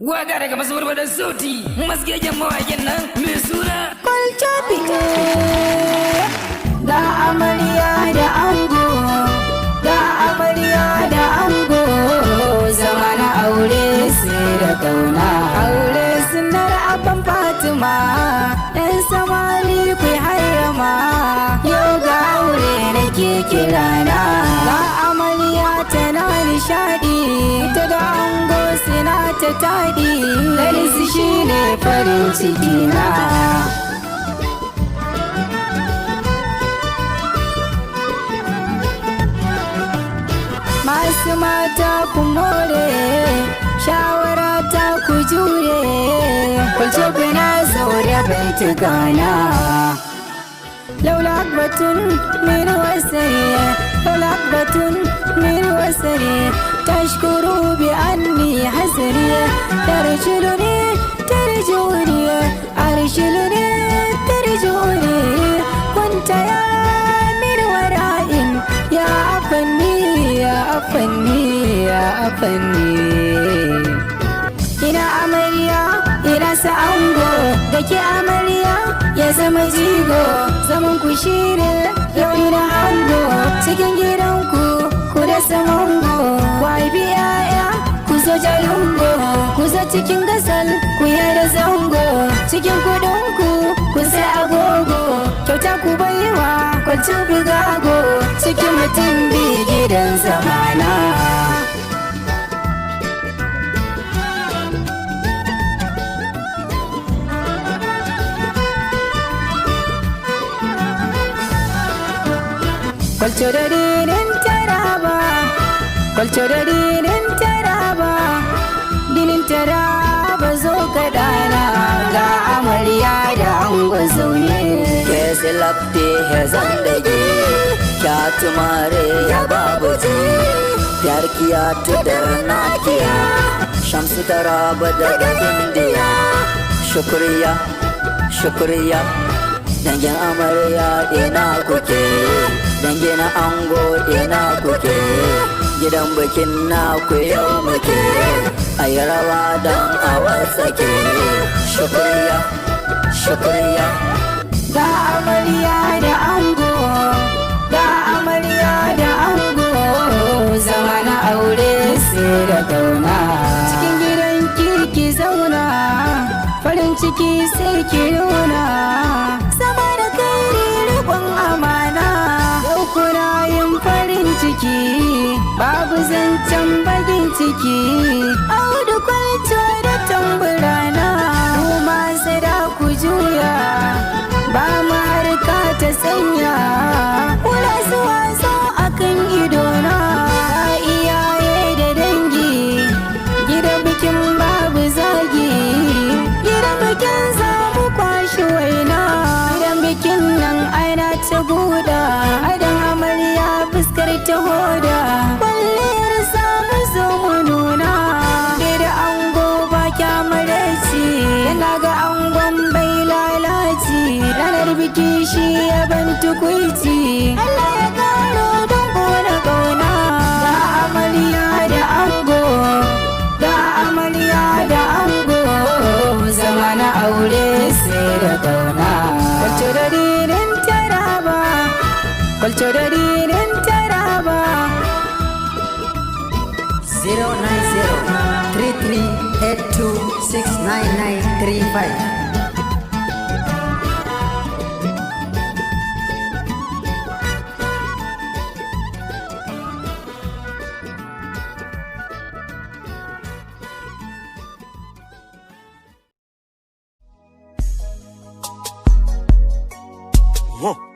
Waka daga masu barbaɗar sauti maskiyajen mawaƙin nan mai suna Kwalcafi. Ga amarya da ango, ga amarya da ango, zama na aure sai da kauna. Aure sunar abban Fatima, ɗan samari ku harama, yau ga aure nake kirana. Ga amarya tana nishaɗi, ta da ango suna ta taɗi, gani su shine farin ciki na. Masu mata ku more, shawara ta ku jure, kwalce na zaure bai tukana. لولاك بتن من وسري، لولاك بتن من وسري، تشكروا بأني حسري، ترجلني ترجوني، أرجلني ترجوني، كنت يا من وراء يا أفني يا أفني يا أفني. Ina amarya, ina sa'ango, da ke amarya ya zama jigo, zaman ku shine yau ina hango, cikin gidanku ku da samango, ku haifi yaya ku zo jalungo, ku zo cikin gasal ku da zango, cikin kudinku ku sai agogo, kyauta ku baiwa kwalci bigago, cikin mutum bi gidan zamana. Kwalce da dinin taraba, kwalce da dinin taraba, dinin taraba zo ka dana, ga amarya da ango zaune. Ke silafte ya zandage, kya tumare ya babuji, प्यार किया तो डरना किया, शम्स तरह daga India. Shukriya, shukriya, dangin amarya ina kuke, dangin ango ina kuke, gidan bikin naku yau muke, ayi rawa don a wasake. Shukriya, shukriya. Ga amarya da ango, ga amarya da ango, zama na aure sai da kauna. Cikin gidan ki zauna, farin ciki sai ki nuna, sama da kairi riƙon amana, yau kuna yin farin ciki, babu zancen bagin ciki, audu kwalce da tamburana, kuma sai da ku juya, ba mu harka ta sanya, kula su wasa akan idona, iyaye da dangi, gidan bikin babu zagi, gidan bikin za mu kwashi waina, gidan bikin nan aina ta guda, adan amarya fuskar ta hoda, kwalliyar samu zo mu nuna, da ango ba kyamarci, yana ga angon bai lalaci, ranar biki shi ya ban tukuici, Allah ya karo don ƙona ƙauna. Ga amarya da ango, ga amarya da ango, zama na aure sai da ƙauna. Kwalce da dinin taraba, kwalce da dinin taraba. 090-3382-69935. Whoa.